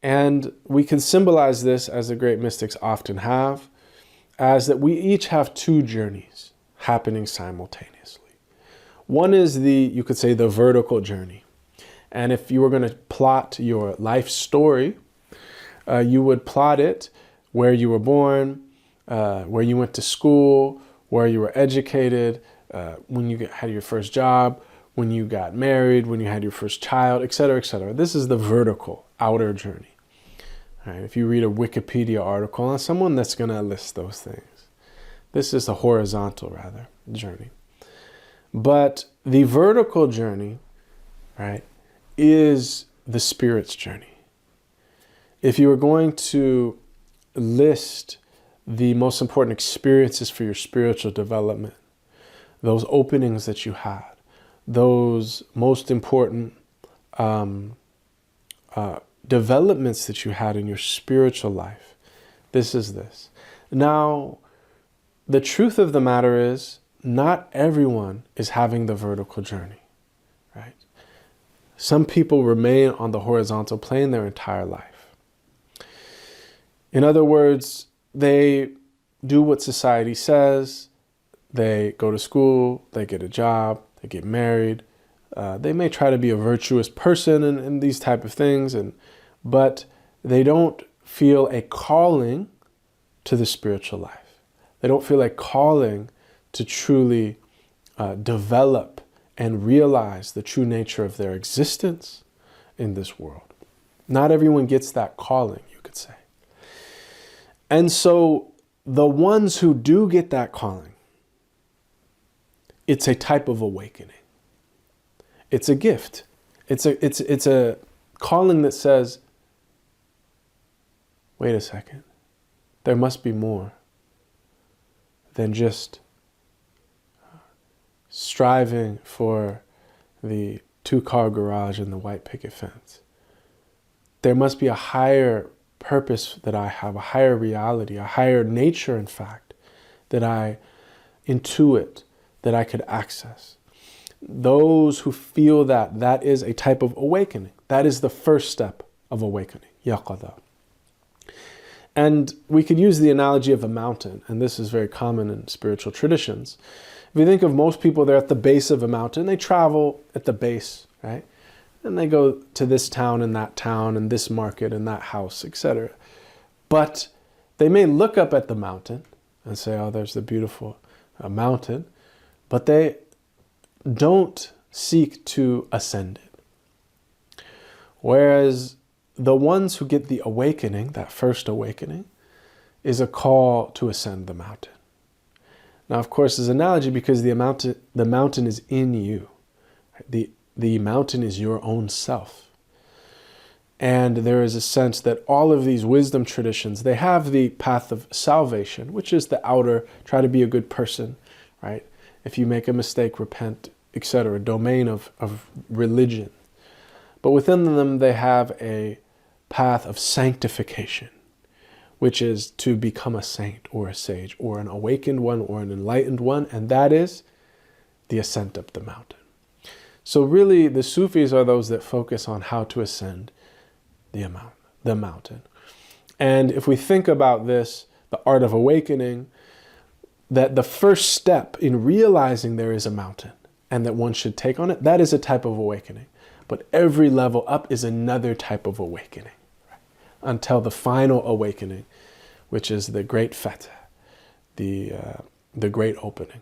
And we can symbolize this, as the great mystics often have, as that we each have two journeys happening simultaneously. One is you could say, the vertical journey. And if you were going to plot your life story, you would plot it where you were born, where you went to school, where you were educated, when you had your first job, when you got married, when you had your first child, etc., etc. This is the vertical, outer journey. All right, if you read a Wikipedia article on someone, that's going to list those things. This is the horizontal, rather, journey. But the vertical journey, right, is the spirit's journey. If you were going to list the most important experiences for your spiritual development, those openings that you had, those most important developments that you had in your spiritual life, this is this. Now, the truth of the matter is, not everyone is having the vertical journey, right? Some people remain on the horizontal plane their entire life. In other words, they do what society says. They go to school, they get a job, they get married. They may try to be a virtuous person and these type of things, but they don't feel a calling to the spiritual life. They don't feel a calling to truly develop and realize the true nature of their existence in this world. Not everyone gets that calling, you could say. And so the ones who do get that calling, it's a type of awakening. It's a gift. It's a calling that says, wait a second, there must be more than just striving for the 2-car garage and the white picket fence. There must be a higher purpose that I have, a higher reality, a higher nature, in fact, that I intuit, that I could access. Those who feel that is a type of awakening. That is the first step of awakening, yaqadha. And we could use the analogy of a mountain, and this is very common in spiritual traditions. If you think of most people, they're at the base of a mountain. They travel at the base, right? And they go to this town and this market and that house, etc. But they may look up at the mountain and say, oh, there's the beautiful mountain. But they don't seek to ascend it. Whereas the ones who get the awakening, that first awakening, is a call to ascend the mountain. Now, of course, there's an analogy because the mountain is in you. The mountain is your own self. And there is a sense that all of these wisdom traditions, they have the path of salvation, which is the outer, try to be a good person, right? If you make a mistake, repent, etc., domain of religion. But within them, they have a path of sanctification, which is to become a saint or a sage or an awakened one or an enlightened one, and that is the ascent up the mountain. So really, the Sufis are those that focus on how to ascend the mountain. And if we think about this, the art of awakening, that the first step in realizing there is a mountain and that one should take on it, that is a type of awakening. But every level up is another type of awakening, right? Until the final awakening, which is the great fatah, the great opening.